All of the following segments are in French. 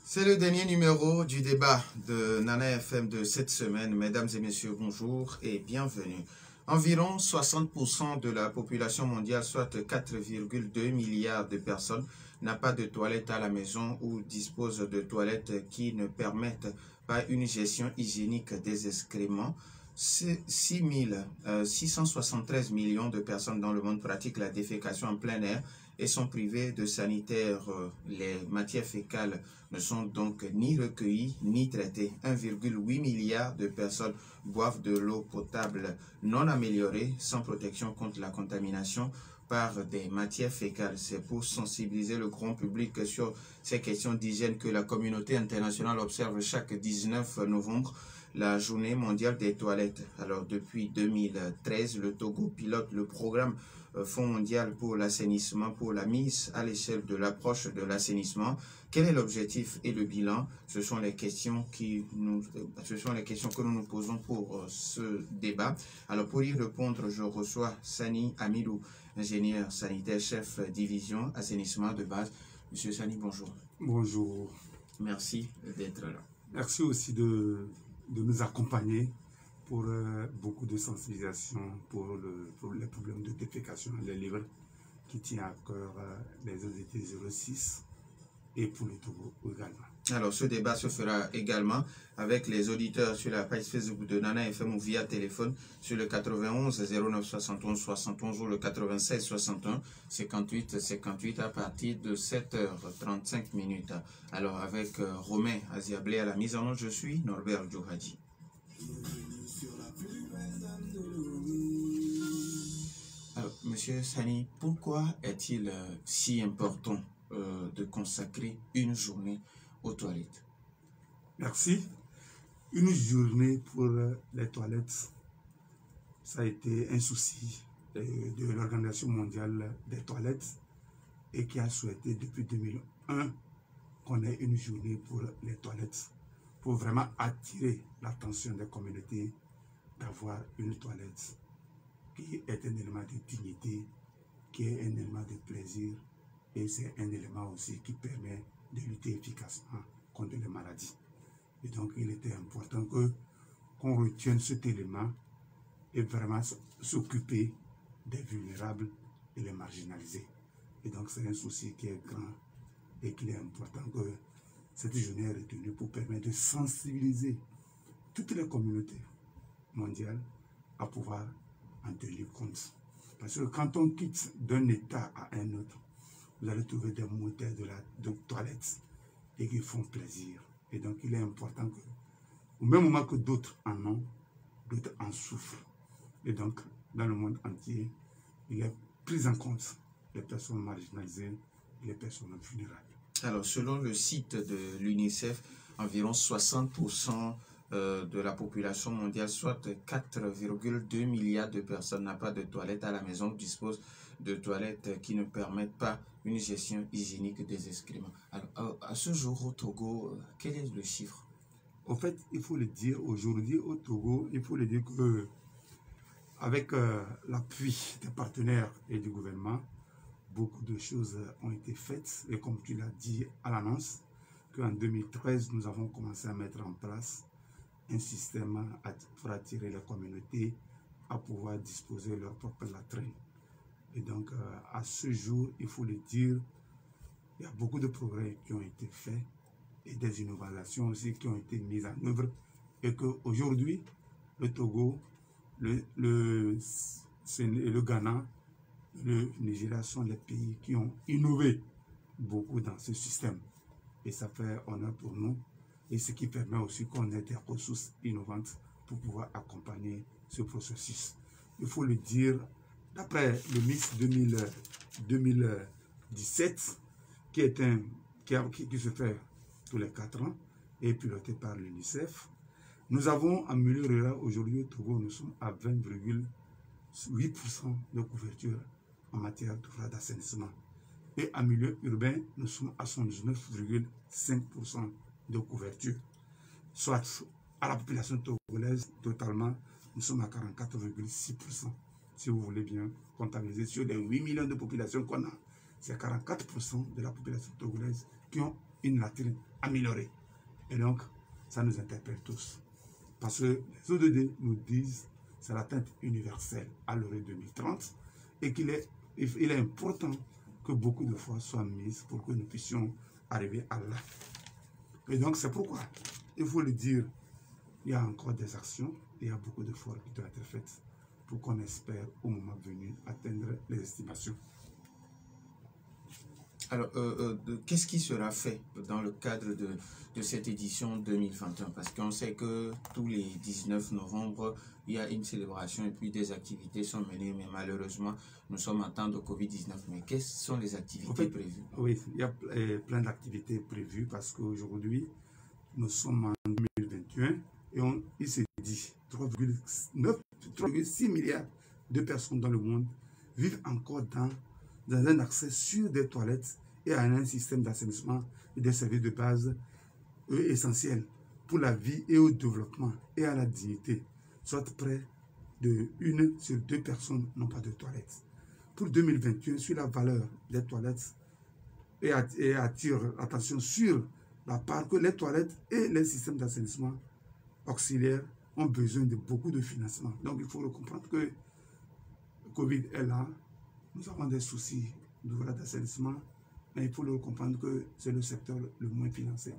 C'est le dernier numéro du débat de Nana FM de cette semaine. Mesdames et messieurs, bonjour et bienvenue. Environ 60% de la population mondiale, soit 4,2 milliards de personnes, n'a pas de toilettes à la maison ou dispose de toilettes qui ne permettent pas une gestion hygiénique des excréments. 673 millions de personnes dans le monde pratiquent la défécation en plein air et sont privées de sanitaire. Les matières fécales ne sont donc ni recueillies ni traitées. 1,8 milliard de personnes boivent de l'eau potable non améliorée, sans protection contre la contamination par des matières fécales. C'est pour sensibiliser le grand public sur ces questions d'hygiène que la communauté internationale observe chaque 19 novembre la journée mondiale des toilettes. Alors depuis 2013, le Togo pilote le programme Fonds mondial pour l'assainissement pour la mise à l'échelle de l'approche de l'assainissement. Quel est l'objectif et le bilan? Ce sont les questions que nous nous posons pour ce débat. Alors pour y répondre, je reçois Sani Amidou, ingénieur sanitaire, chef division assainissement de base. Monsieur Sani, bonjour. Bonjour. Merci d'être là. Merci aussi de nous accompagner pour beaucoup de sensibilisation pour les problèmes de défécation, les livres qui tient à cœur les ODT 06 et pour le Togo également. Alors ce débat se fera également avec les auditeurs sur la page Facebook de Nana FM ou via téléphone sur le 91 09 71 71 ou le 96 61 58 58 à partir de 7h35. Alors avec Romain Aziablé à la mise en œuvre, je suis Norbert Djouhadji. Alors, Monsieur Sani, pourquoi est-il si important de consacrer une journée aux toilettes? Merci. Une journée pour les toilettes, ça a été un souci de l'Organisation mondiale des toilettes et qui a souhaité depuis 2001 qu'on ait une journée pour les toilettes pour vraiment attirer l'attention des communautés d'avoir une toilette qui est un élément de dignité, qui est un élément de plaisir et c'est un élément aussi qui permet de lutter efficacement contre les maladies. Et donc, il était important qu'on retienne cet élément et vraiment s'occuper des vulnérables et les marginalisés. Et donc, c'est un souci qui est grand et qu'il est important que cette journée est retenue pour permettre de sensibiliser toutes les communautés mondiales à pouvoir en tenir compte. Parce que quand on quitte d'un état à un autre, vous allez trouver des modèles de toilettes et qui font plaisir. Et donc, il est important que, au même moment que d'autres en ont, d'autres en souffrent. Et donc, dans le monde entier, il est pris en compte les personnes marginalisées et les personnes vulnérables. Alors, selon le site de l'UNICEF, environ 60% de la population mondiale, soit 4,2 milliards de personnes, n'a pas de toilettes à la maison, dispose de toilettes qui ne permettent pas une gestion hygiénique des excréments. Alors, à ce jour au Togo, quel est le chiffre? En fait, il faut le dire, aujourd'hui au Togo, il faut le dire que avec l'appui des partenaires et du gouvernement, beaucoup de choses ont été faites. Et comme tu l'as dit à l'annonce, qu'en 2013, nous avons commencé à mettre en place un système pour attirer les communautés à pouvoir disposer de leur propre latrine. Et donc, à ce jour, il faut le dire, il y a beaucoup de progrès qui ont été faits et des innovations aussi qui ont été mises en œuvre. Et qu'aujourd'hui, le Togo, le Ghana, le Nigeria sont les pays qui ont innové beaucoup dans ce système. Et ça fait honneur pour nous. Et ce qui permet aussi qu'on ait des ressources innovantes pour pouvoir accompagner ce processus. Il faut le dire, d'après le MIS 17, qui se fait tous les 4 ans et piloté par l'UNICEF. Nous avons en milieu rural aujourd'hui au Togo, nous sommes à 20,8% de couverture en matière d'ouvrage d'assainissement. Et en milieu urbain, nous sommes à 79,5% de couverture. Soit à la population togolaise, totalement, nous sommes à 44,6%. Si vous voulez bien comptabiliser sur les 8 millions de populations qu'on a, c'est 44% de la population togolaise qui ont une latrine améliorée. Et donc, ça nous interpelle tous. Parce que les ODD nous disent que c'est l'atteinte universelle à l'horizon 2030 et qu'il est important que beaucoup de fois soient mises pour que nous puissions arriver à là. Et donc, c'est pourquoi, il faut le dire, il y a encore des actions, il y a beaucoup d'efforts qui doivent être faits pour qu'on espère au moment venu atteindre les estimations. Alors, qu'est-ce qui sera fait dans le cadre de cette édition 2021? Parce qu'on sait que tous les 19 novembre, il y a une célébration et puis des activités sont menées, mais malheureusement, nous sommes en temps de Covid-19. Mais quelles sont les activités prévues? Oui, il y a plein d'activités prévues parce qu'aujourd'hui, nous sommes en 2021 et il s'est dit 3,6 milliards de personnes dans le monde vivent encore dans un accès sûr des toilettes et à un système d'assainissement et des services de base essentiels pour la vie et au développement et à la dignité, soit près de 1 sur 2 personnes n'ont pas de toilettes. Pour 2021, sur la valeur des toilettes et attire l'attention sur la part que les toilettes et les systèmes d'assainissement auxiliaires ont besoin de beaucoup de financement. Donc il faut le comprendre que le Covid est là, nous avons des soucis d'ouvrage d'assainissement, mais il faut le comprendre que c'est le secteur le moins financé.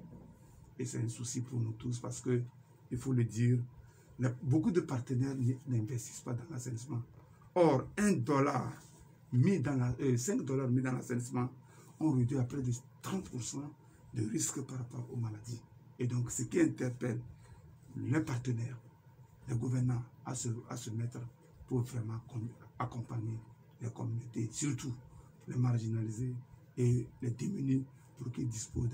Et c'est un souci pour nous tous parce que, il faut le dire, beaucoup de partenaires n'investissent pas dans l'assainissement. Or, $1 mis dans 5 $ mis dans l'assainissement ont réduit à près de 30% de risque par rapport aux maladies. Et donc, ce qui interpelle les partenaires, les gouvernants à se mettre pour vraiment accompagner les communautés, surtout les marginalisés et les démunis, pour qu'ils disposent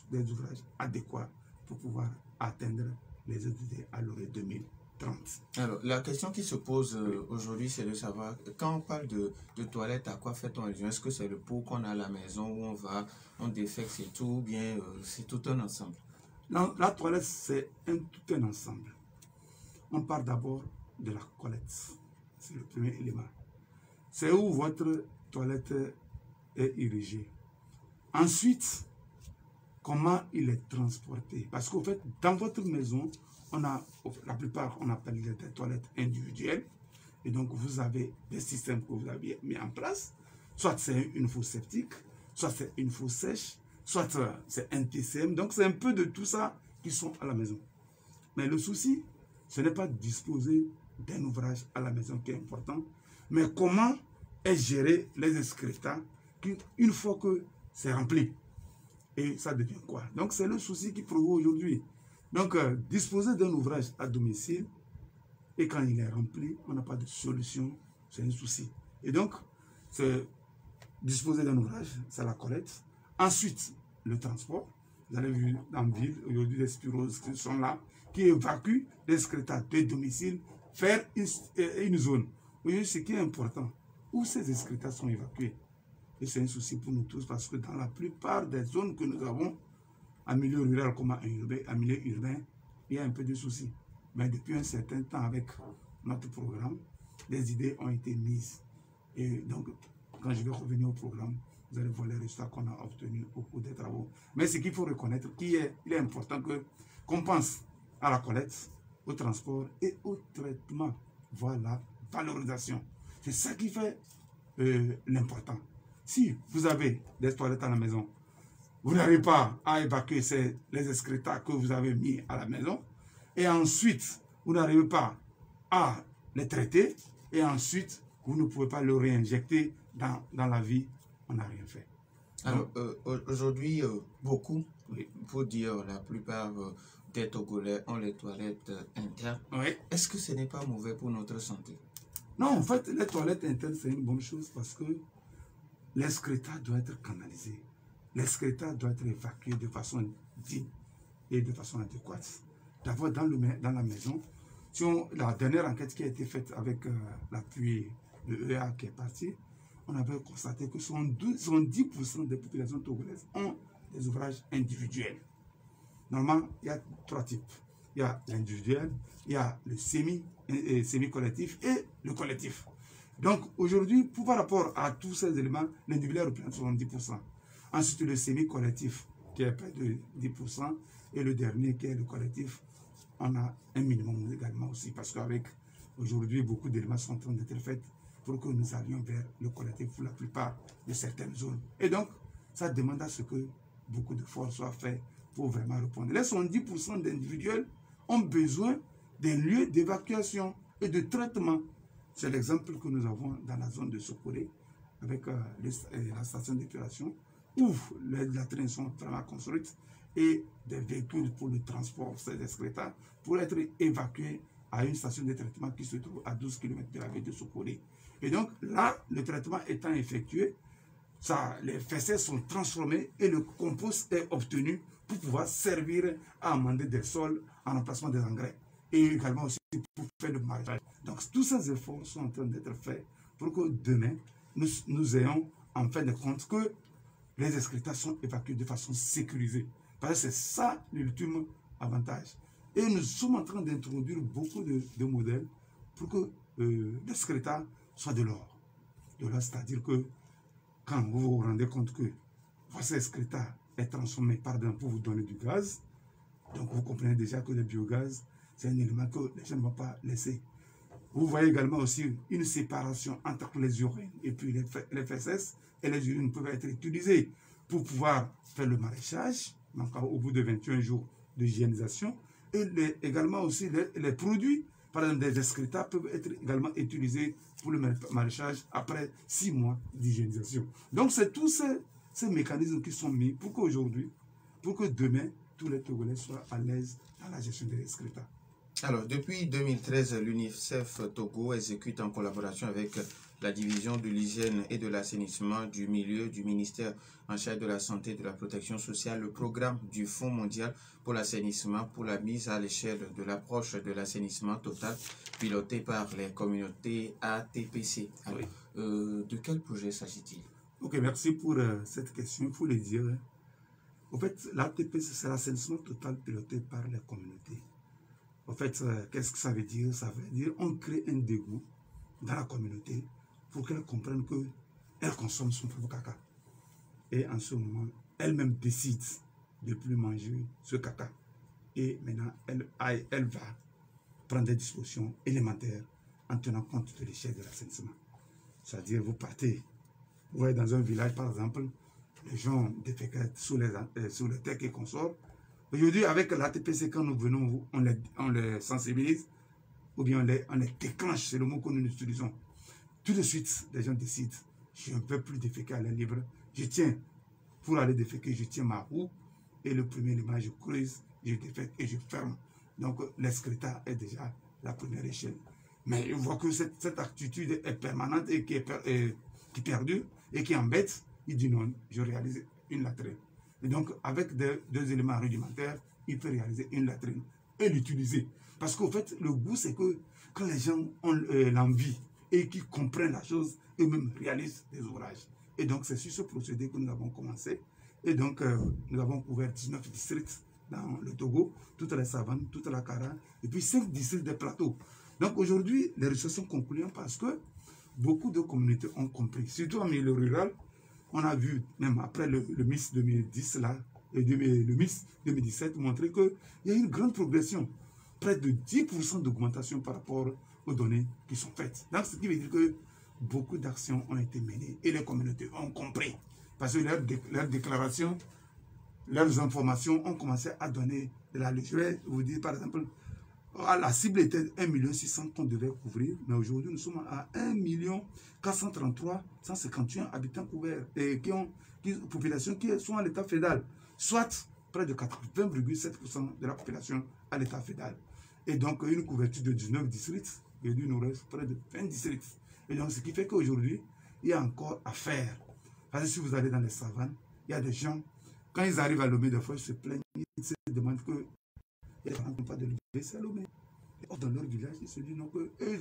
des ouvrages adéquats pour pouvoir atteindre les ODD à l'horizon 2030. Alors, la question qui se pose aujourd'hui, c'est de savoir, quand on parle de toilettes, à quoi fait-on allusion? Est-ce que c'est le pot qu'on a à la maison où on défecte, c'est tout, ou bien c'est tout un ensemble? Non, la toilette, c'est tout un ensemble. On part d'abord de la collecte. C'est le premier élément. C'est où votre toilette est érigée. Ensuite, comment il est transporté. Parce qu'au fait, dans votre maison, la plupart, on appelle des toilettes individuelles. Et donc, vous avez des systèmes que vous avez mis en place. Soit c'est une fosse septique, soit c'est une fosse sèche, soit c'est un TCM. Donc, c'est un peu de tout ça qui sont à la maison. Mais le souci, ce n'est pas de disposer d'un ouvrage à la maison qui est important, mais comment est géré les excréta une fois que c'est rempli. Et ça devient quoi? Donc, c'est le souci qui prévaut aujourd'hui. Donc, disposer d'un ouvrage à domicile, et quand il est rempli, on n'a pas de solution, c'est un souci. Et donc, disposer d'un ouvrage, c'est la collecte. Ensuite, le transport. Vous avez vu dans la ville, aujourd'hui, les spiroses qui sont là, qui évacuent les excréta de domicile, faire une zone. Aujourd'hui, ce qui est important, où ces excréta sont évacués. Et c'est un souci pour nous tous parce que dans la plupart des zones que nous avons, en milieu rural comme en milieu urbain, il y a un peu de soucis. Mais depuis un certain temps, avec notre programme, des idées ont été mises. Et donc, quand je vais revenir au programme, vous allez voir les résultats qu'on a obtenus au cours des travaux. Mais ce qu'il faut reconnaître, il est important qu'on pense à la collecte, au transport et au traitement, voire la valorisation. C'est ça qui fait l'important. Si vous avez des toilettes à la maison, vous n'arrivez pas à évacuer les excréta que vous avez mis à la maison, et ensuite, vous n'arrivez pas à les traiter, et ensuite, vous ne pouvez pas le réinjecter dans la vie, on n'a rien fait. Alors, aujourd'hui, beaucoup, pour dire la plupart des Togolais ont les toilettes internes. Oui. Est-ce que ce n'est pas mauvais pour notre santé? Non, en fait, les toilettes internes, c'est une bonne chose parce que l'excréta doit être canalisé. L'excréta doit être évacué de façon digne et de façon adéquate. D'abord, dans la maison, la dernière enquête qui a été faite avec l'appui de l'EA qui est parti, on avait constaté que 70% des populations togolaises ont des ouvrages individuels. Normalement, il y a 3 types. Il y a l'individuel, il y a le semi-collectif et le collectif. Donc, aujourd'hui, par rapport à tous ces éléments, l'individuel représente 70%. Ensuite, le semi-collectif, qui est près de 10%, et le dernier, qui est le collectif, on a un minimum également aussi, parce qu'avec aujourd'hui, beaucoup d'éléments sont en train d'être faits pour que nous allions vers le collectif pour la plupart de certaines zones. Et donc, ça demande à ce que beaucoup d'efforts soient faits pour vraiment répondre. Les 70% d'individuels ont besoin d'un lieu d'évacuation et de traitement. C'est l'exemple que nous avons dans la zone de Sokoré, avec la station d'épuration, où les latrines sont vraiment construites et des véhicules pour le transport, ces excréta, pour être évacués à une station de traitement qui se trouve à 12 km de la ville de Sokoré. Et donc là, le traitement étant effectué, les fesses sont transformés et le compost est obtenu pour pouvoir servir à amender des sols en remplacement des engrais et également aussi pour faire le maraîchage. Donc tous ces efforts sont en train d'être faits pour que demain, nous ayons en fin de compte que les excréta sont évacués de façon sécurisée. Parce que c'est ça l'ultime avantage. Et nous sommes en train d'introduire beaucoup de modèles pour que l'excréta soit de l'or. De l'or, c'est-à-dire que quand vous vous rendez compte que votre excréta est transformé pour vous donner du gaz, donc vous comprenez déjà que le biogaz, c'est un élément que les gens ne vont pas laisser. Vous voyez également aussi une séparation entre les urines et puis les fesses, et les urines peuvent être utilisées pour pouvoir faire le maraîchage, donc au bout de 21 jours d'hygiénisation, et également aussi les produits, par exemple des excréta, peuvent être également utilisés pour le maraîchage après 6 mois d'hygiénisation. Donc c'est tous ces mécanismes qui sont mis pour qu'aujourd'hui, pour que demain, tous les Togolais soient à l'aise dans la gestion des excréta. Alors, depuis 2013, l'UNICEF Togo exécute en collaboration avec la division de l'hygiène et de l'assainissement du milieu du ministère en charge de la santé et de la protection sociale le programme du Fonds mondial pour l'assainissement pour la mise à l'échelle de l'approche de l'assainissement total piloté par les communautés ATPC. Alors, de quel projet s'agit-il? Ok, merci pour cette question. Il faut le dire. En fait, l'ATPC, c'est l'assainissement total piloté par les communautés. En fait, qu'est-ce que ça veut dire? Ça veut dire qu'on crée un dégoût dans la communauté pour qu'elle comprenne qu'elle consomme son propre caca. Et en ce moment, elle-même décide de ne plus manger ce caca. Et maintenant, elle va prendre des dispositions élémentaires en tenant compte de l'échelle de l'assainissement. C'est-à-dire, vous partez, vous voyez dans un village, par exemple, les gens défèquent sur les terres et consorts. Aujourd'hui, avec l'ATPC, quand nous venons, on les sensibilise, ou bien on les déclenche, c'est le mot que nous utilisons. Tout de suite, les gens décident, je ne peux plus déféquer à l'air libre. Je tiens, pour aller déféquer, je tiens ma roue, et le premier élément, je creuse, je défèque et je ferme. Donc, l'excréta est déjà la première échelle. Mais on voit que cette attitude est permanente et qui perdure et qui embête. Il dit non, je réalise une latrine. Et donc, avec deux éléments rudimentaires, il peut réaliser une latrine et l'utiliser. Parce qu'au fait, le goût, c'est que quand les gens ont l'envie et qu'ils comprennent la chose, eux-mêmes réalisent des ouvrages. Et donc, c'est sur ce procédé que nous avons commencé. Et donc, nous avons couvert 19 districts dans le Togo, toute la savane, toute la Kara, et puis 5 districts des plateaux. Donc, aujourd'hui, les recherches sont concluantes parce que beaucoup de communautés ont compris, surtout en milieu rural. On a vu, même après le MIS 2010, là, et le MIS 2017, montrer qu'il y a une grande progression, près de 10% d'augmentation par rapport aux données qui sont faites. Donc, ce qui veut dire que beaucoup d'actions ont été menées et les communautés ont compris. Parce que leurs déclarations, leurs informations ont commencé à donner de la lumière. Je vais vous dire, par exemple, la cible était 1 600 000 qu'on devait couvrir, mais aujourd'hui, nous sommes à 1 433 151 habitants couverts et population qui sont à l'état fédéral, soit près de 80,7% de la population à l'état fédéral. Et donc, une couverture de 19 districts, et il nous reste près de 20 districts. Et donc, ce qui fait qu'aujourd'hui, il y a encore à faire Parce que si vous allez dans les savanes, il y a des gens, quand ils arrivent à Lomé, des fois, ils se plaignent, ils se demandent que les parents n'ont pas de WC à Lomé. Dans leur village, ils se disent non, que eux,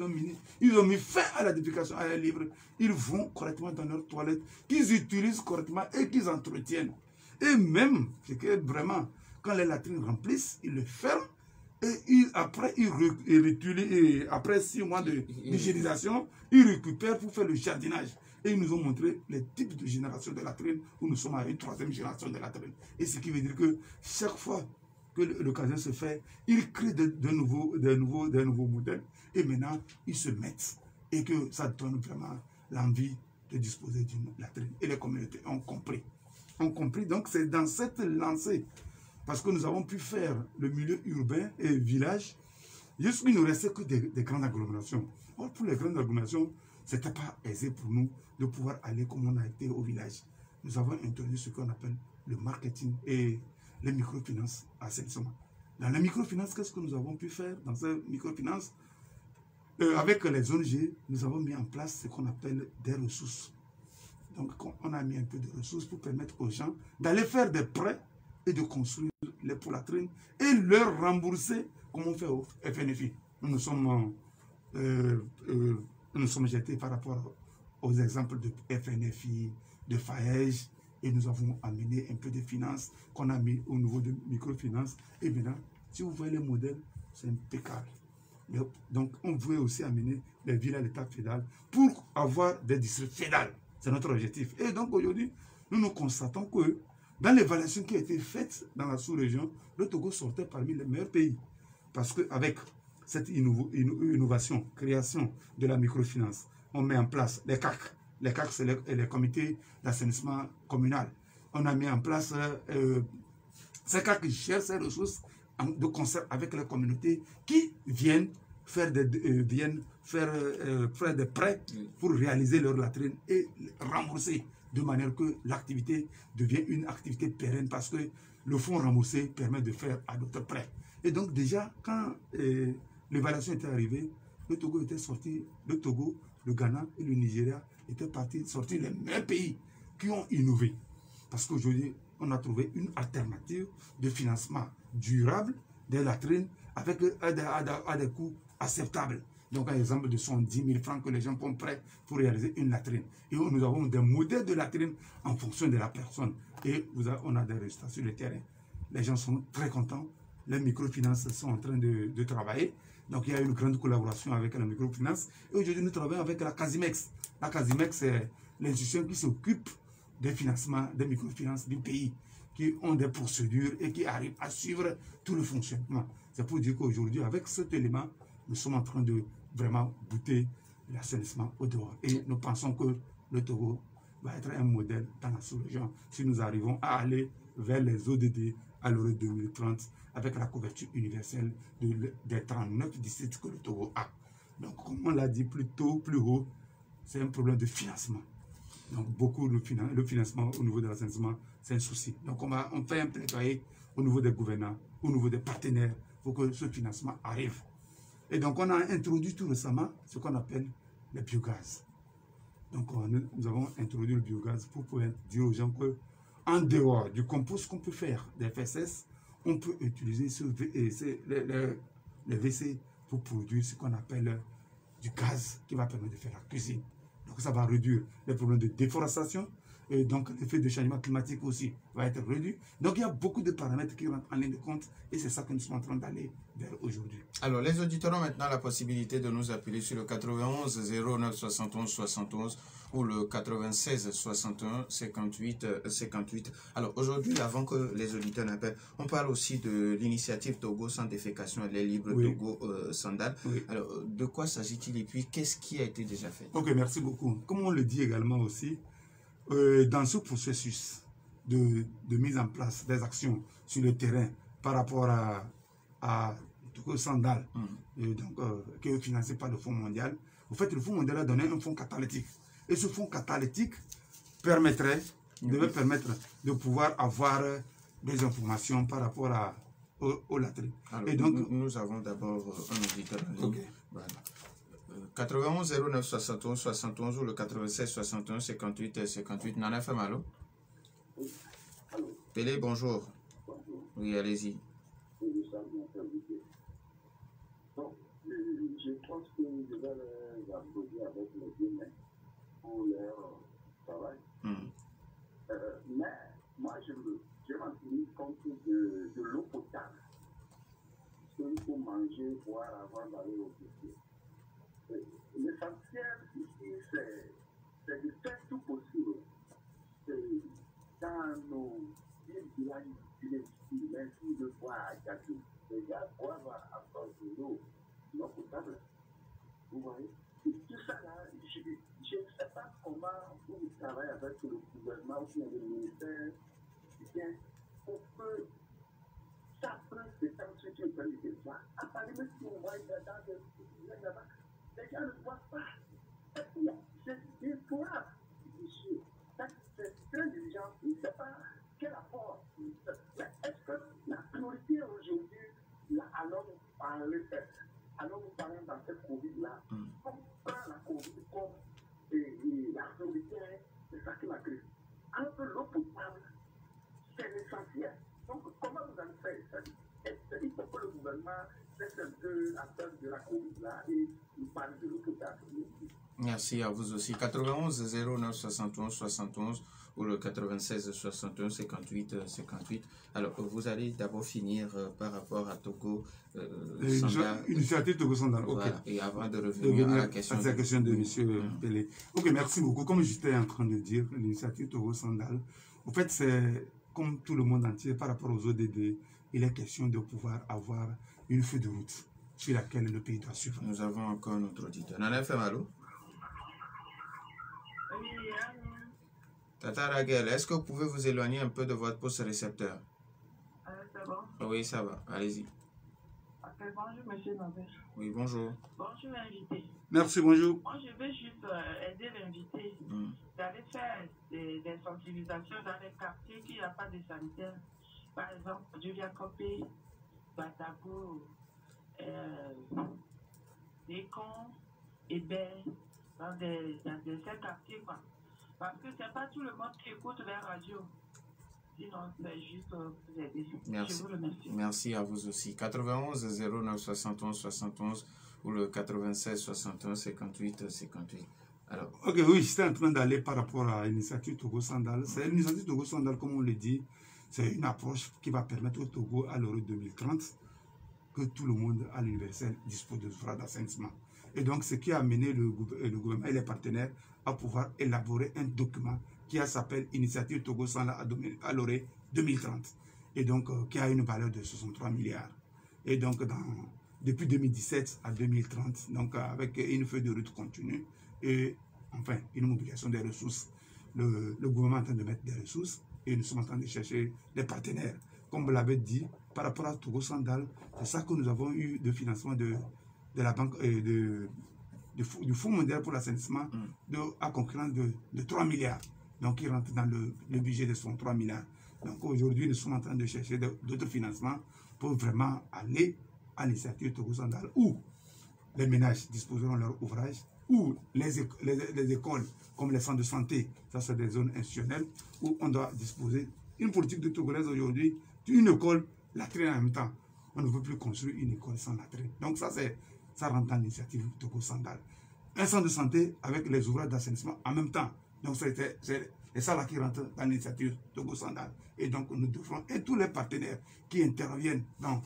ils ont mis fin à la défécation, à la livre. Ils vont correctement dans leurs toilettes, qu'ils utilisent correctement et qu'ils entretiennent. Et même, c'est que vraiment, quand les latrines remplissent, ils le ferment. Et après 6 mois de d'hygiénisation, ils récupèrent pour faire le jardinage. Et ils nous ont montré les types de génération de latrines où nous sommes à une 3e génération de latrines. Et ce qui veut dire que chaque fois que l'occasion se fait, ils créent de nouveaux modèles. Et maintenant, ils se mettent. Et que ça donne vraiment l'envie de disposer d'une latrine. Et les communautés ont compris. Donc c'est dans cette lancée, parce que nous avons pu faire le milieu urbain et village, jusqu'il ne nous restait que des grandes agglomérations. Or, pour les grandes agglomérations, ce n'était pas aisé pour nous de pouvoir aller comme on a été au village. Nous avons introduit ce qu'on appelle le marketing et les microfinances à assainissement. Dans la microfinance, qu'est-ce que nous avons pu faire dans ces microfinances? Avec les ONG, nous avons mis en place ce qu'on appelle des ressources. Donc, on a mis un peu de ressources pour permettre aux gens d'aller faire des prêts et de construire les poulatrines et leur rembourser comme on fait au FNFI. Nous sommes jetés par rapport aux exemples de FNFI, de FAEJ, et nous avons amené un peu de finances qu'on a mis au niveau de microfinance. Et maintenant, si vous voyez les modèles, c'est impeccable. Donc, on veut aussi amener les villes à l'état fédéral pour avoir des districts fédéraux. C'est notre objectif. Et donc, aujourd'hui, nous constatons que dans l'évaluation qui a été faite dans la sous-région, le Togo sortait parmi les meilleurs pays. Parce qu'avec cette innovation, création de la microfinance, on met en place les CAC. Les CAC, c'est les comités d'assainissement communal. On a mis en place ces CAC qui cherchent ces ressources de concert avec les communautés qui viennent faire des prêts pour réaliser leur latrine et rembourser de manière que l'activité devient une activité pérenne parce que le fonds remboursé permet de faire à d'autres prêts. Et donc déjà, quand l'évaluation était arrivée, le Togo était sorti, le Togo, le Ghana et le Nigeria étaient sortis les meilleurs pays qui ont innové. Parce qu'aujourd'hui, on a trouvé une alternative de financement durable des latrines avec à des coûts acceptables. Donc, un exemple de 110 000 francs que les gens font prêt pour réaliser une latrine. Et nous avons des modèles de latrine en fonction de la personne. Et on a des résultats sur le terrain. Les gens sont très contents. Les microfinances sont en train de travailler. Donc, il y a une grande collaboration avec la microfinance. Et aujourd'hui, nous travaillons avec la Casimex. La Casimex, c'est l'institution qui s'occupe des financements des microfinances du pays, qui ont des procédures et qui arrivent à suivre tout le fonctionnement. C'est pour dire qu'aujourd'hui, avec cet élément, nous sommes en train de vraiment goûter l'assainissement au dehors. Et nous pensons que le Togo va être un modèle dans la sous-région si nous arrivons à aller vers les ODD à l'horizon 2030 avec la couverture universelle des 39 districts que le Togo a. Donc, comme on l'a dit plus tôt, plus haut, c'est un problème de financement. Donc, beaucoup de le financement au niveau de l'assainissement, c'est un souci. Donc, on fait un plaidoyer au niveau des gouvernants, au niveau des partenaires, pour que ce financement arrive. Et donc, on a introduit tout récemment ce qu'on appelle le biogaz. Donc, nous avons introduit le biogaz pour pouvoir dire aux gens qu'en dehors du compost qu'on peut faire des FSS, on peut utiliser les WC pour produire ce qu'on appelle du gaz qui va permettre de faire la cuisine. Donc, ça va réduire les problèmes de déforestation. Et donc, l'effet de changement climatique aussi va être réduit. Donc, il y a beaucoup de paramètres qui rentrent en ligne de compte et c'est ça que nous sommes en train d'aller vers aujourd'hui. Alors, les auditeurs ont maintenant la possibilité de nous appeler sur le 91 09 71 71 ou le 96 61 58 58. Alors, aujourd'hui, avant que les auditeurs n'appellent, on parle aussi de l'initiative Togo sans défécation et les libres Togo Sandal. Oui. Alors, de quoi s'agit-il et puis qu'est-ce qui a été déjà fait? Ok, merci beaucoup. Comme on le dit également aussi, dans ce processus de mise en place des actions sur le terrain par rapport à Togo Sandal, qui est financé par le Fonds mondial, en fait, le Fonds mondial a donné un fonds catalytique. Et ce fonds catalytique devait permettre de pouvoir avoir des informations par rapport aux latrines. Et donc, nous avons d'abord un auditeur en ligne. Okay. Voilà. 91 09 71 71 ou le 96 61 58 58. Nana Famalo. Pelé, bonjour. Oui, allez-y. Je pense que je vais les applaudir avec les deux mains pour leur travail. Mais moi, je m'en tenir compte de l'eau potable. Parce qu'il faut manger, boire avant d'aller au lycée. L'essentiel ici, c'est de faire tout possible. Dans nos villages, même si le bois a gâté, les gars boivent à cause de l'eau potable. Vous voyez? Et tout ça là, je ne sais pas comment vous travaillez avec le gouvernement ou le ministère, bien, pour que ça prenne ce temps sur le plan du territoire. À part même si on voit dans des villages là-bas, les gens ne voient pas. C'est déplorable. C'est très urgent. Je ne sais pas quel apport. Mais est-ce que la priorité aujourd'hui, allons parler dans cette Covid-là, on prend la Covid comme la priorité, c'est ça qui m'a créé. Alors que l'eau potable, c'est l'essentiel. Donc, comment vous allez faire ça? Il faut que le gouvernement laisse un peu la peur de la Covid-là et nous parle de l'eau potable. Merci à vous aussi. 91 09 71 71 ou le 96 61 58 58. Alors, vous allez d'abord finir par rapport à Togo Sandal. Initiative Togo Sandal, ok. Voilà. Et avant de revenir à la question de M. Pelé. Ok, merci beaucoup. Comme j'étais en train de dire, l'initiative Togo Sandal, en fait, c'est comme tout le monde entier par rapport aux ODD, il est question de pouvoir avoir une feuille de route sur laquelle le pays doit suivre. Nous avons encore notre auditeur. Nana Femalo. Tata Raguel, est-ce que vous pouvez vous éloigner un peu de votre poste récepteur? C'est bon? Oui, ça va. Allez-y. Bonjour, monsieur Nobel. Oui, bonjour. Bonjour, invité. Merci, bonjour. Moi, je veux juste aider l'invité d'aller faire des sensibilisations dans les quartiers qui n'y a pas de sanitaire. Par exemple, Julia Copé, Batago, Décon, Hébert, dans ces quartiers, quoi. Parce que c'est pas tout le monde qui écoute la radio. Sinon, c'est juste vous aider. Merci. Je vous remercie. Merci à vous aussi. 91 09 71 71 ou le 96 61 58 58. Alors. Ok, oui, j'étais en train d'aller par rapport à l'initiative Togo Sandal. C'est l'initiative Togo Sandal, comme on le dit, c'est une approche qui va permettre au Togo à l'Euro 2030 que tout le monde à l'universel dispose de ouvrages d'assainissement. Et donc, ce qui a amené le gouvernement et les partenaires à pouvoir élaborer un document qui s'appelle Initiative Togo Sandal à l'Euro 2030. Et donc, qui a une valeur de 63 milliards. Et donc, depuis 2017 à 2030, donc avec une feuille de route continue et enfin une mobilisation des ressources, le gouvernement est en train de mettre des ressources et nous sommes en train de chercher des partenaires. Comme vous l'avez dit, par rapport à Togo Sandal, c'est ça que nous avons eu de financement de la banque du Fonds mondial pour l'assainissement à concurrence de 3 milliards. Donc, il rentre dans le budget de 3 milliards. Donc, aujourd'hui, nous sommes en train de chercher d'autres financements pour vraiment aller à l'initiative Togo Sandal où les ménages disposeront de leur ouvrage, où les écoles, comme les centres de santé, ça c'est des zones institutionnelles, où on doit disposer une politique de Togolaise aujourd'hui, une école, latrine en même temps. On ne veut plus construire une école sans latrine. Donc ça rentre dans l'initiative Togo Sandal. Un centre de santé avec les ouvrages d'assainissement en même temps. Donc c'est ça là qui rentre dans l'initiative Togo Sandal. Et donc nous devrons, et tous les partenaires qui interviennent dans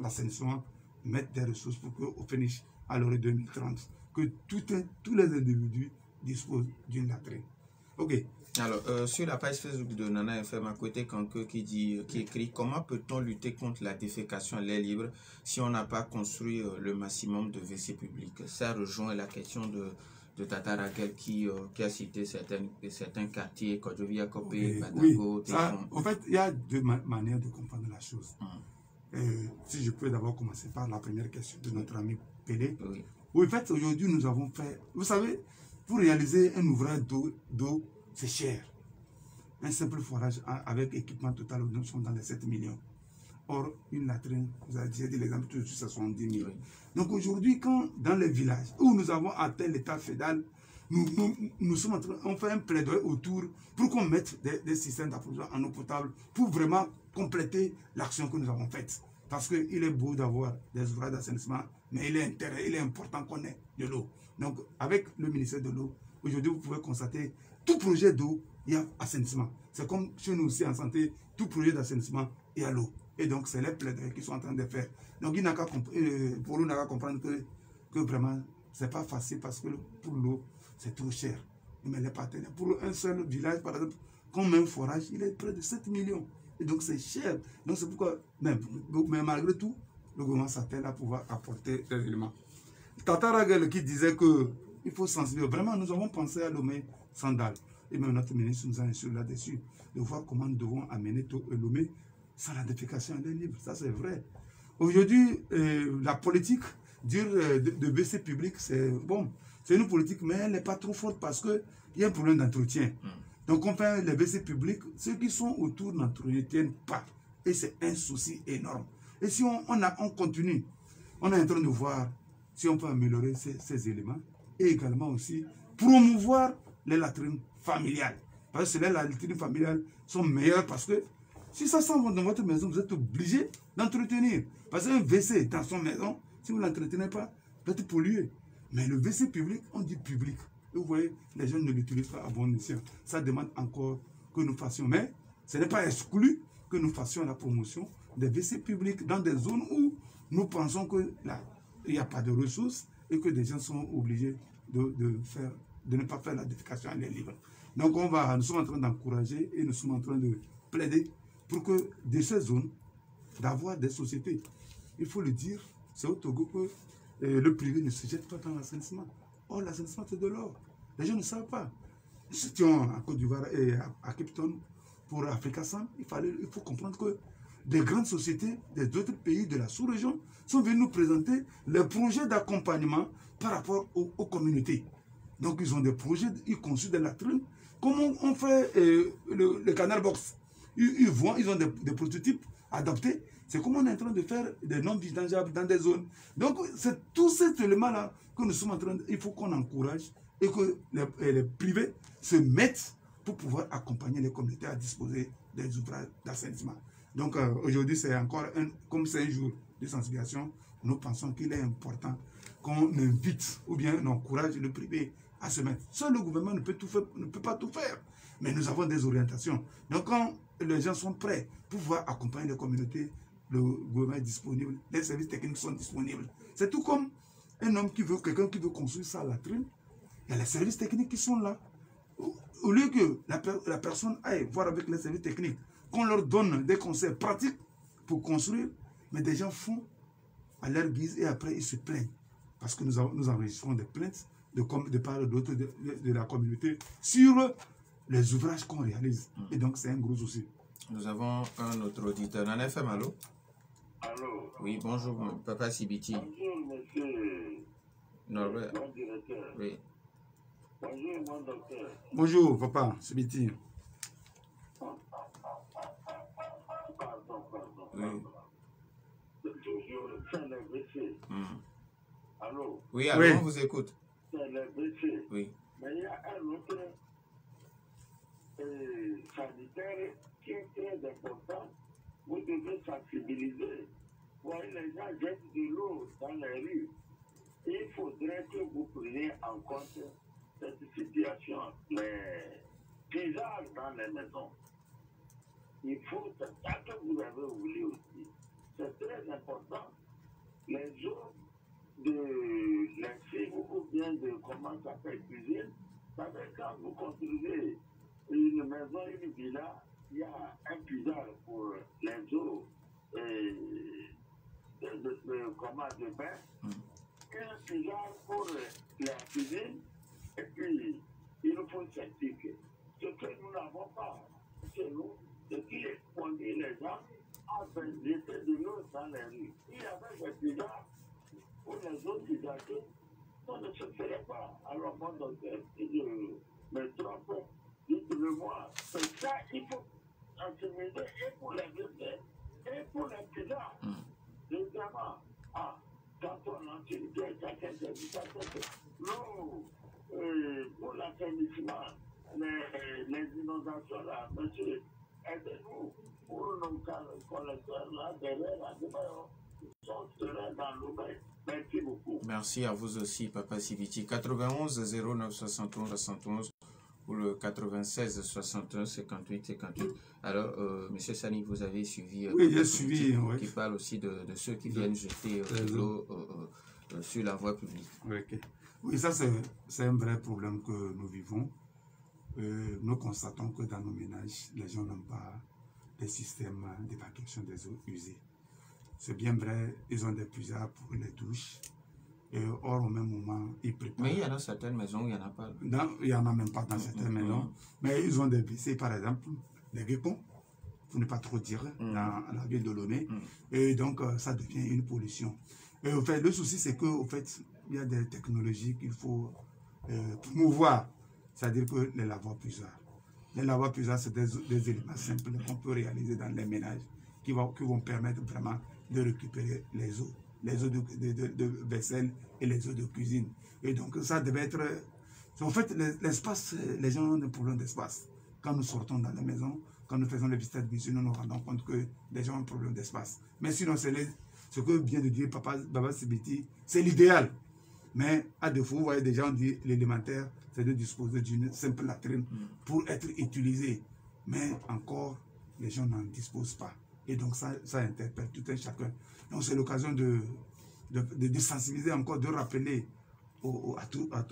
l'assainissement, mettre des ressources pour qu'au finish, à l'heure 2030, que tous les individus disposent d'une latrine. Ok. Alors, sur la page Facebook de Nana FM, à côté Kanke qui écrit « Comment peut-on lutter contre la défécation à l'air libre si on n'a pas construit le maximum de WC publics ?» Ça rejoint la question de Tata Raquel qui a cité certains quartiers, Kodjovia, Kopé, Batago, Téfon. En fait, il y a deux manières de comprendre la chose. Si je peux d'abord commencer par la première question de notre ami Pelé. Oui, en fait, aujourd'hui, nous avons fait... Vous savez, pour réaliser un ouvrage d'eau, c'est cher. Un simple forage avec équipement total, nous sommes dans les 7 millions. Or, une latrine, vous avez dit l'exemple tout de suite, c'est 70 000. Donc aujourd'hui, quand dans les villages où nous avons atteint l'état fédéral, nous sommes en train, on fait un plaidoyer autour pour qu'on mette des systèmes d'approvisionnement en eau potable pour vraiment compléter l'action que nous avons faite. Parce qu'il est beau d'avoir des ouvrages d'assainissement, mais il est important qu'on ait de l'eau. Donc, avec le ministère de l'eau, aujourd'hui, vous pouvez constater, tout projet d'eau, il y a assainissement. C'est comme chez nous aussi en santé, tout projet d'assainissement, il y a l'eau. Et donc, c'est les plaidoyers qu'ils sont en train de faire. Donc, il n'a qu'à pour nous, n'a qu'à comprendre que vraiment, ce n'est pas facile parce que pour l'eau, c'est trop cher. Mais les partenaires, pour un seul village, par exemple, comme un forage, il est près de 7 millions. Et donc, c'est cher. Donc, c'est pourquoi, mais malgré tout, le gouvernement s'attelle à pouvoir apporter des éléments. Tata Ragel qui disait qu'il faut sensibiliser. Vraiment, nous avons pensé à Lomé Sandal. Et même notre ministre nous a instruit là-dessus, de voir comment nous devons amener Lomé sans la défécation à l'air libre. Ça, c'est vrai. Aujourd'hui, la politique, dire de baisser public, c'est bon. C'est une politique, mais elle n'est pas trop forte parce qu'il y a un problème d'entretien. Donc, on fait les WC publics, ceux qui sont autour n'entretiennent pas. Et c'est un souci énorme. Et si on continue, on est en train de voir si on peut améliorer ces éléments et également aussi promouvoir les latrines familiales. Parce que les latrines familiales sont meilleures parce que si ça s'en va dans votre maison, vous êtes obligé d'entretenir. Parce qu'un WC dans son maison, si vous ne l'entretenez pas, vous êtes pollué. Mais le WC public, on dit public. Et vous voyez, les gens ne l'utilisent pas à bon escient. Ça demande encore que nous fassions. Mais ce n'est pas exclu que nous fassions la promotion des WC publics dans des zones où nous pensons qu'il n'y a pas de ressources et que des gens sont obligés de ne pas faire la défécation à l'air libre. Donc nous sommes en train d'encourager et nous sommes en train de plaider pour que de ces zones, d'avoir des sociétés. Il faut le dire, c'est au Togo que le privé ne se jette pas dans l'assainissement. Or, l'assainissement, c'est de l'or. Les gens ne savent pas. Nous étions à Côte d'Ivoire et à Cape Town pour Africa Sam. Il faut comprendre que des grandes sociétés des autres pays de la sous-région sont venues nous présenter les projets d'accompagnement par rapport aux communautés. Donc, ils ont des projets, ils construisent des latrines. Comment on fait le canal box? Ils ont des prototypes adaptés. C'est comme on est en train de faire des non-vidangeables dans des zones. Donc, c'est tout cet élément-là que nous sommes en train de... Il faut qu'on encourage et que les privés se mettent pour pouvoir accompagner les communautés à disposer des ouvrages d'assainissement. Donc, aujourd'hui, c'est encore comme c'est un jour de sensibilisation, nous pensons qu'il est important qu'on invite ou bien on encourage le privé à se mettre. Seul le gouvernement ne peut pas tout faire, mais nous avons des orientations. Donc, quand les gens sont prêts pour pouvoir accompagner les communautés, le gouvernement est disponible, les services techniques sont disponibles. C'est tout comme un homme quelqu'un qui veut construire sa latrine, il y a les services techniques qui sont là. Au lieu que la personne aille voir avec les services techniques, qu'on leur donne des conseils pratiques pour construire, mais des gens font à leur guise et après ils se plaignent. Parce que nous enregistrons des plaintes de part et d'autre de la communauté sur les ouvrages qu'on réalise. Et donc c'est un gros souci. Nous avons un autre auditeur. En FM, allô? Allô? Oui, bonjour, Papa Sibiti. Bonjour, monsieur. Norbert. Mon directeur. Oui. Bonjour, mon docteur. Bonjour, Papa Sibiti. Pardon. Oui. Toujours, c'est le WC. Allô? Oui, allô, on vous écoute. C'est le WC. Oui. Mais il y a un autre sanitaire qui est très important. Vous devez sensibiliser. Vous voyez, les gens jettent de l'eau dans les rues. Il faudrait que vous preniez en compte cette situation. Les pisages dans les maisons. Il faut, c'est ça que vous avez oublié aussi. C'est très important. Les eaux de lessive ou bien de comment ça s'appelle cuisine, ça veut dire quand vous construisez une maison, une villa, il y a un puisard pour les eaux de bain, un puisard pour la cuisine, et puis il nous faut sceptique. Ce que nous n'avons pas chez nous, ce qui conduit les gens à jeter de l'eau dans les rues. Il y avait des puisards pour les autres usagers, ça ne se ferait pas. Alors, mon docteur, si je me trompe, dites-le moi. C'est ça, il faut intimider et pour les autres Et pour les pédales, évidemment, quand on entend quelqu'un qui dit ça, l'eau, pour l'assainissement, les inondations là, monsieur, aidez-nous pour nos collecteurs là, derrière la démarche, ils sont seraient dans l'eau. Merci beaucoup. Merci à vous aussi, Papa Sibiti. 91 09 71 71 ou le 96 61 58 58. Alors, Monsieur Sani, vous avez suivi, oui, j'ai suivi, qui parle aussi de ceux qui viennent jeter de l'eau sur la voie publique. Okay. Oui, ça c'est un vrai problème que nous vivons. Nous constatons que dans nos ménages, les gens n'ont pas des systèmes d'évacuation des eaux usées. C'est bien vrai, ils ont des puisards pour les douches. Et or, au même moment, ils préparent. Mais il y en a certaines maisons où il n'y en a pas. Non, il n'y en a même pas dans certaines maisons. Mais ils ont des WC, par exemple, des guépons, pour ne pas trop dire, dans la ville de Lomé. Et donc, ça devient une pollution. Et au fait, le souci, c'est qu'au fait, il y a des technologies qu'il faut promouvoir. C'est-à-dire que les lavoirs puisards. Les lavoirs puisards, c'est des éléments simples qu'on peut réaliser dans les ménages qui vont permettre vraiment de récupérer les eaux de vaisselle et les eaux de cuisine. Et donc, ça devait être... En fait, l'espace, les gens ont des problèmes d'espace. Quand nous sortons dans la maison, quand nous faisons les visites de visite, nous nous rendons compte que les gens ont un problème d'espace. Mais sinon, ce que vient de dire Papa Sibiti, c'est l'idéal. Mais à défaut, vous voyez, des gens disent l'élémentaire, c'est de disposer d'une simple latrine pour être utilisé. Mais encore, les gens n'en disposent pas. Et donc, ça interpelle tout un chacun. Donc, c'est l'occasion de sensibiliser encore, de rappeler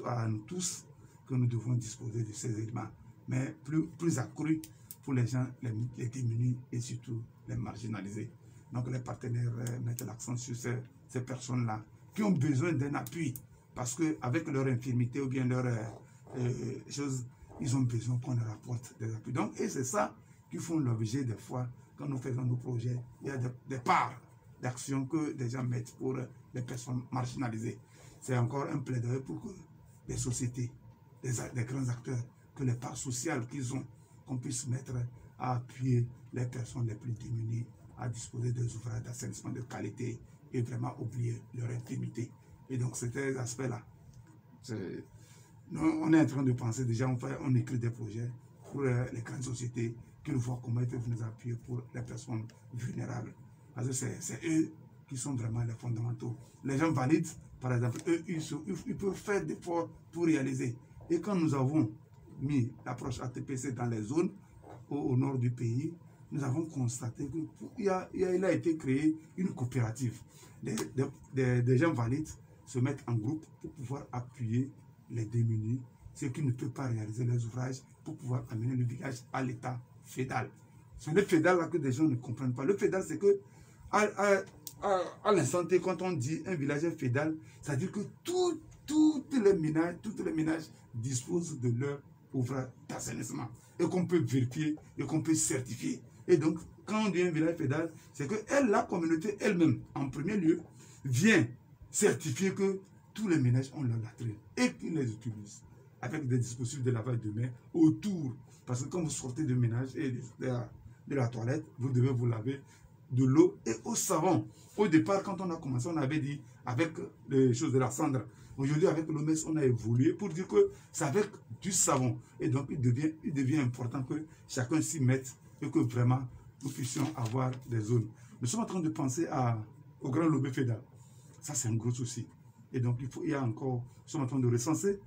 à nous tous que nous devons disposer de ces éléments. Mais plus accru pour les gens, les démunis et surtout les marginalisés. Donc, les partenaires mettent l'accent sur ces personnes-là qui ont besoin d'un appui. Parce qu'avec leur infirmité ou bien leur chose, ils ont besoin qu'on leur apporte des appuis. Donc, et c'est ça qui font l'objet des fois, quand nous faisons nos projets, il y a des parts d'action que les gens mettent pour les personnes marginalisées. C'est encore un plaidoyer pour que les sociétés, les grands acteurs, que les parts sociales qu'ils ont, qu'on puisse mettre à appuyer les personnes les plus démunies à disposer des ouvrages d'assainissement de qualité et vraiment oublier leur intimité. Et donc, c'était cet aspect-là. On est en train de penser, déjà, on écrit des projets pour les grandes sociétés qui nous voient comment ils peuvent nous appuyer pour les personnes vulnérables. Parce que c'est eux qui sont vraiment les fondamentaux. Les gens valides, par exemple, eux, ils peuvent faire des efforts pour réaliser. Et quand nous avons mis l'approche ATPC dans les zones au nord du pays, nous avons constaté qu'il a été créé une coopérative. Des gens valides se mettent en groupe pour pouvoir appuyer les démunis, ceux qui ne peuvent pas réaliser les ouvrages, pour pouvoir amener le village à l'état fédal. C'est le fédal là que des gens ne comprennent pas. Le fédal, c'est que à l'instant T, quand on dit un village est fédal, c'est-à-dire que tous les ménages disposent de leur ouvrage d'assainissement et qu'on peut vérifier et qu'on peut certifier. Et donc, quand on dit un village fédal, c'est que la communauté elle-même, en premier lieu, vient certifier que tous les ménages ont leur latrine et qu'ils les utilisent avec des dispositifs de lavage de mains autour. Parce que quand vous sortez du ménage et de la toilette, vous devez vous laver de l'eau et au savon. Au départ, quand on a commencé, on avait dit avec les choses de la cendre. Aujourd'hui, avec l'OMS, on a évolué pour dire que c'est avec du savon. Et donc, il devient important que chacun s'y mette et que vraiment, nous puissions avoir des zones. Nous sommes en train de penser au grand lobby fédéral. Ça, c'est un gros souci. Et donc, il y a encore, nous sommes en train de recenser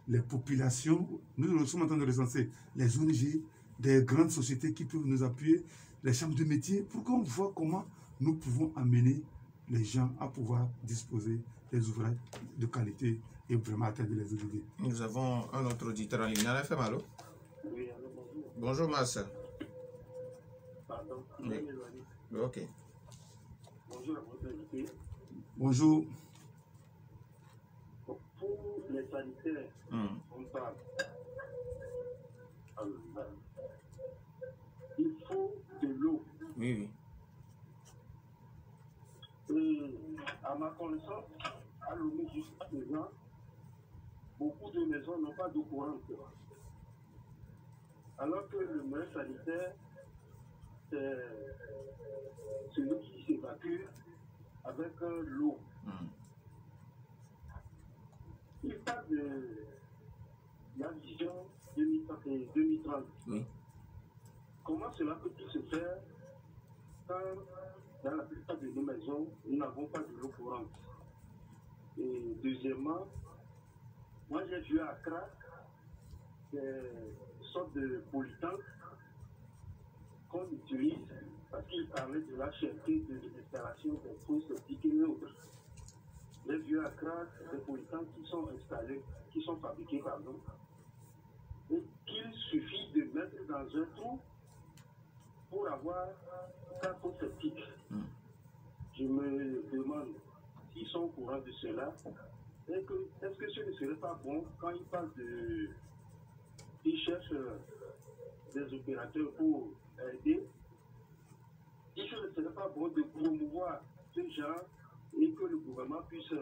les populations, nous sommes en train de recenser les ONG, des grandes sociétés qui peuvent nous appuyer, les chambres de métier, pour qu'on voit comment nous pouvons amener les gens à pouvoir disposer des ouvrages de qualité et vraiment atteindre les objectifs. Nous avons un autre auditeur en ligne. Nana FM, allô? Oui, allô, bonjour. Bonjour, Massa. Pardon, oui. Ok. Bonjour à votre invité. Bonjour. Pour les sanitaires, on parle. Il faut de l'eau. Oui, oui. Et à ma connaissance, à Lomé jusqu'à présent, beaucoup de maisons n'ont pas d'eau courante. Alors que le moyen sanitaire, celui qui s'évacue avec l'eau. Il parle de la vision 2030. Oui. Comment cela peut-il se faire quand dans la plupart de nos maisons, nous n'avons pas de l'eau courante? Et deuxièmement, moi j'ai vu à Accra des sortes de polytanks qu'on utilise parce qu'il parlait de la cherté de l'installation des fosses septiques et autres. J'ai vu à Accra des polytanks qui sont installés, qui sont fabriqués, pardon, et qu'il suffit de mettre dans un trou pour avoir sa fosse septique. Je me demande s'ils sont au courant de cela. Est-ce que ce ne serait pas bon quand ils parlent de... Ils cherchent des opérateurs pour aider. Est-ce que ce ne serait pas bon de promouvoir ce genre et que le gouvernement puisse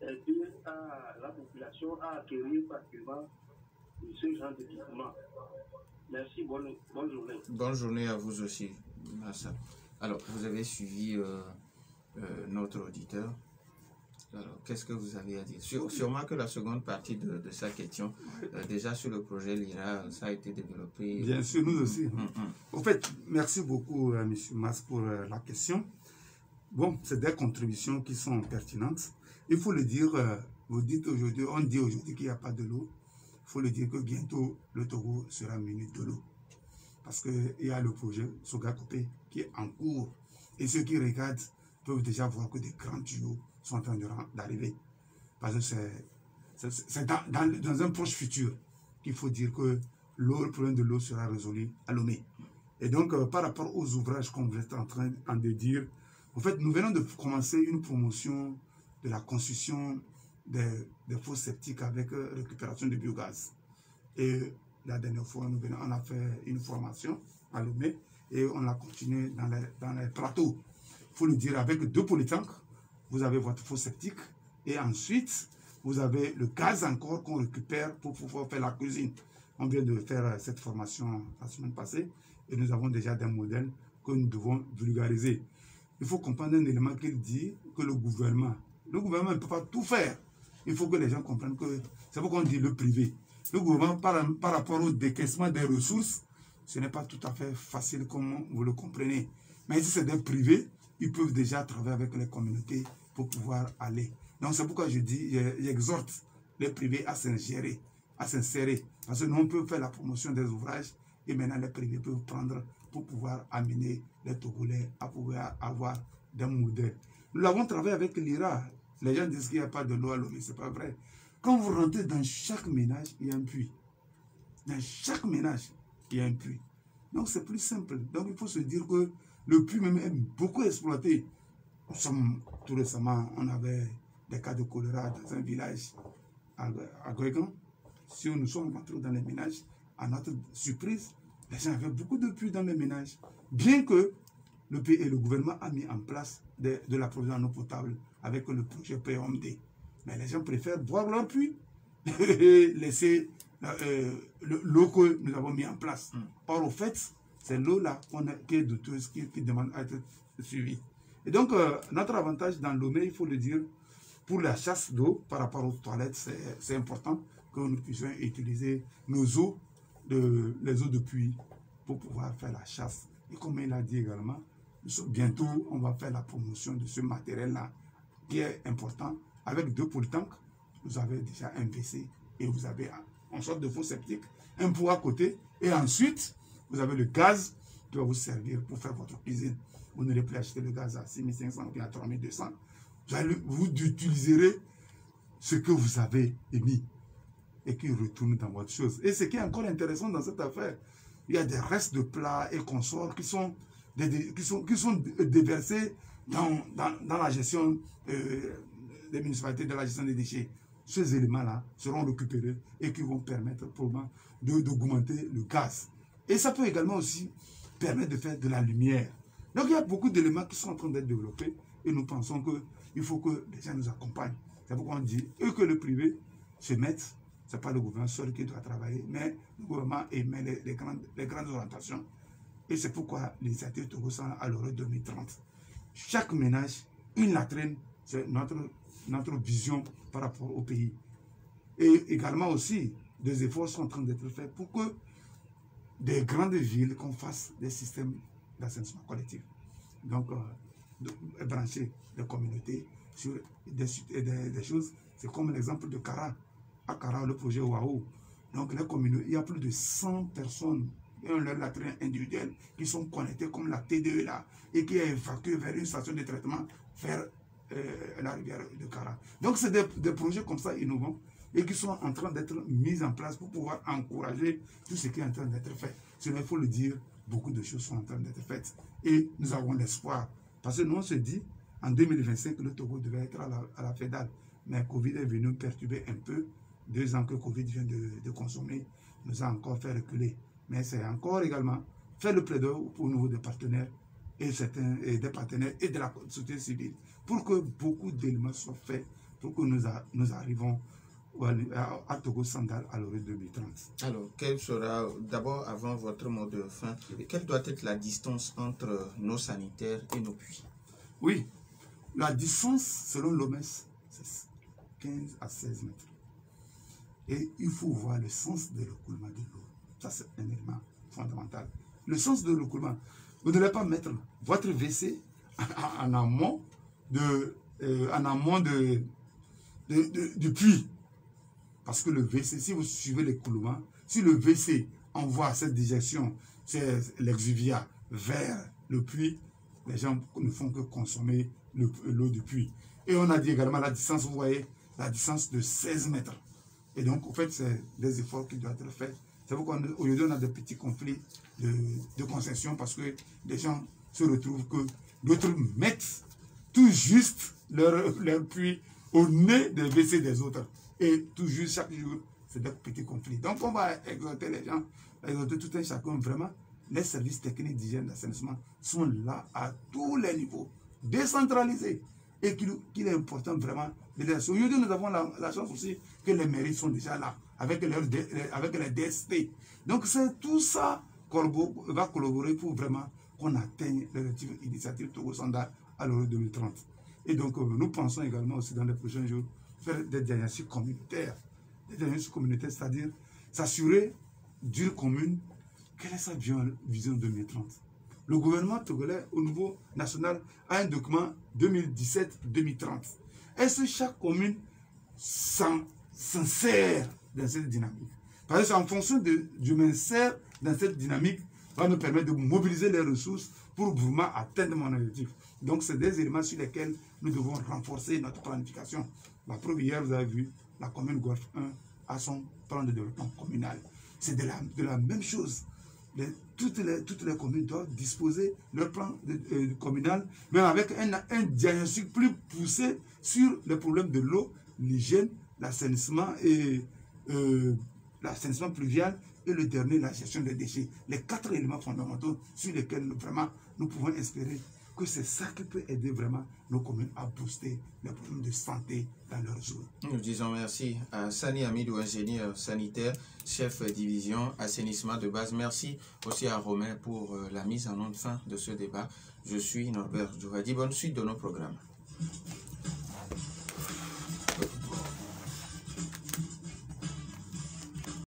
aider à la population à acquérir facilement ce genre d'équipement? Merci, bonne journée. Bonne journée à vous aussi, Massa. Alors, vous avez suivi notre auditeur. Alors, qu'est-ce que vous avez à dire? Sûrement que la seconde partie de sa question, déjà sur le projet LIRA, ça a été développé. Bien sûr, nous aussi. En fait, merci beaucoup, M. Mas, pour la question. Bon, c'est des contributions qui sont pertinentes. Il faut le dire, vous dites aujourd'hui, on dit aujourd'hui qu'il n'y a pas de l'eau. Il faut le dire que bientôt, le Togo sera muni de l'eau. Parce qu'il y a le projet Soga Kopé qui est en cours. Et ceux qui regardent peuvent déjà voir que des grands tuyaux sont en train d'arriver. Parce que c'est dans un proche futur qu'il faut dire que le problème de l'eau sera résolu à Lomé. Et donc, par rapport aux ouvrages qu'on est en train de dire, en fait, nous venons de commencer une promotion de la construction des fosses septiques avec récupération de biogaz. Et la dernière fois, on a fait une formation à Lomé et on a continué dans les plateaux. Il faut le dire, avec 2 polytanks, vous avez votre fosse septique et ensuite, vous avez le gaz encore qu'on récupère pour pouvoir faire la cuisine. On vient de faire cette formation la semaine passée et nous avons déjà des modèles que nous devons vulgariser. Il faut comprendre un élément qu'il dit que le gouvernement ne peut pas tout faire. Il faut que les gens comprennent que c'est pourquoi on dit le privé. Le gouvernement, par rapport au décaissement des ressources, ce n'est pas tout à fait facile comme vous le comprenez. Mais si c'est des privés, ils peuvent déjà travailler avec les communautés pour pouvoir aller. Donc c'est pourquoi je dis, j'exhorte les privés à s'ingérer, à s'insérer. Parce que nous, on peut faire la promotion des ouvrages et maintenant les privés peuvent prendre pour pouvoir amener les Togolais à pouvoir avoir des modèles. Nous l'avons travaillé avec l'IRA. Les gens disent qu'il n'y a pas de l'eau à Lomé, ce n'est pas vrai. Quand vous rentrez dans chaque ménage, il y a un puits. Dans chaque ménage, il y a un puits. Donc c'est plus simple. Donc il faut se dire que le puits même est beaucoup exploité. Tout récemment, on avait des cas de choléra dans un village à Guégan. Si nous sommes rentrés dans les ménages, à notre surprise, les gens avaient beaucoup de puits dans les ménages. Bien que le pays et le gouvernement a mis en place de l'approvisionnement en eau potable avec le projet POMD. Mais les gens préfèrent boire leur puits et laisser l'eau que nous avons mis en place. Or, au fait, c'est l'eau-là qui est douteuse, qui demande à être suivie. Et donc, notre avantage dans Lomé, il faut le dire, pour la chasse d'eau par rapport aux toilettes, c'est important que nous puissions utiliser nos eaux, les eaux de puits, pour pouvoir faire la chasse. Et comme il a dit également, bientôt, on va faire la promotion de ce matériel-là, qui est important. Avec 2 polytanks, vous avez déjà un WC et vous avez une sorte de fosse septique, un pot à côté, et ensuite, vous avez le gaz qui va vous servir pour faire votre cuisine. Vous n'allez plus acheter le gaz à 6500 ou à 3200. Vous utiliserez ce que vous avez émis et qui retourne dans votre chose. Et ce qui est encore intéressant dans cette affaire, il y a des restes de plats et consorts qui sont déversés dans la gestion des municipalités, de la gestion des déchets. Ces éléments-là seront récupérés et qui vont permettre probablement d'augmenter le gaz. Et ça peut également aussi permettre de faire de la lumière. Donc il y a beaucoup d'éléments qui sont en train d'être développés et nous pensons qu'il faut que les gens nous accompagnent. C'est pourquoi on dit que le privé se mette. Ce n'est pas le gouvernement seul qui doit travailler, mais le gouvernement émet les grandes orientations. Et c'est pourquoi l'initiative Togo Sandal à l'horizon 2030. Chaque ménage, une latrine, c'est notre vision par rapport au pays. Et également aussi, des efforts sont en train d'être faits pour que des grandes villes qu'on fasse des systèmes d'assainissement collectif. Donc, brancher les communautés sur des choses. C'est comme l'exemple de Kara. À Kara, le projet Waouh. Donc, les communautés, il y a plus de 100 personnes qui ont leur latrine individuelle, qui sont connectées comme la TDE là, et qui est évacuée vers une station de traitement vers la rivière de Kara. Donc, c'est des projets comme ça innovants et qui sont en train d'être mis en place pour pouvoir encourager tout ce qui est en train d'être fait. Sinon, il faut le dire, beaucoup de choses sont en train d'être faites. Et nous avons l'espoir. Parce que nous, on se dit, en 2025, le Togo devait être à la FEDAL. Mais Covid est venu perturber un peu. 2 ans que Covid vient de consommer, nous a encore fait reculer. Mais c'est encore également faire le plaidoyer au niveau des partenaires et des partenaires et de la société civile pour que beaucoup d'éléments soient faits pour que nous arrivons à Togo Sandal à l'horizon 2030. Alors, quelle sera, d'abord, avant votre mot de fin, quelle doit être la distance entre nos sanitaires et nos puits? Oui, la distance, selon l'OMS, c'est 15 à 16 mètres. Et il faut voir le sens de l'écoulement de l'eau. Ça, c'est un élément fondamental. Le sens de l'écoulement. Vous ne devez pas mettre votre WC en amont du puits. Parce que le WC, si vous suivez l'écoulement, si le WC envoie cette déjection, c'est l'exuvia vers le puits, les gens ne font que consommer l'eau du puits. Et on a dit également la distance, vous voyez, la distance de 16 mètres. Et donc, en fait, c'est des efforts qui doivent être faits. C'est pourquoi aujourd'hui, on a des petits conflits de concession parce que les gens se retrouvent que d'autres mettent tout juste leur puits au nez des WC des autres. Et tout juste chaque jour, c'est des petits conflits. Donc, on va exhorter les gens, exhorter tout un chacun. Vraiment, les services techniques d'hygiène d'assainissement sont là à tous les niveaux, décentralisés. Et qu'il est important vraiment de les assurer. Aujourd'hui, nous avons la chance aussi que les mairies sont déjà là, avec les DST. Donc, tout ça va collaborer pour vraiment qu'on atteigne l'initiative Togo Sandal à l'horizon 2030. Et donc, nous pensons également aussi dans les prochains jours faire des diagnostics communautaires. Des diagnostics communautaires, c'est-à-dire s'assurer d'une commune, quelle est sa vision 2030. Le gouvernement togolais au niveau national a un document 2017-2030. Est-ce que chaque commune s'insère dans cette dynamique? Parce que c'est en fonction du m'insère dans cette dynamique va nous permettre de mobiliser les ressources pour vraiment atteindre mon objectif. Donc, c'est des éléments sur lesquels nous devons renforcer notre planification. La preuve, hier, vous avez vu, la commune Golfe 1 a son plan de développement communal. C'est de la même chose. Toutes les communes doivent disposer de leur plan communal, mais avec un diagnostic plus poussé sur les problèmes de l'eau, l'hygiène, l'assainissement et l'assainissement pluvial et le dernier, la gestion des déchets. Les 4 éléments fondamentaux sur lesquels vraiment nous pouvons espérer que c'est ça qui peut aider vraiment nos communes à booster les problèmes de santé dans leur zone. Nous disons merci à Sani Amidou, ingénieur sanitaire, chef division assainissement de base. Merci aussi à Romain pour la mise en fin de ce débat. Je suis Norbert Djouvadi. Bonne suite de nos programmes.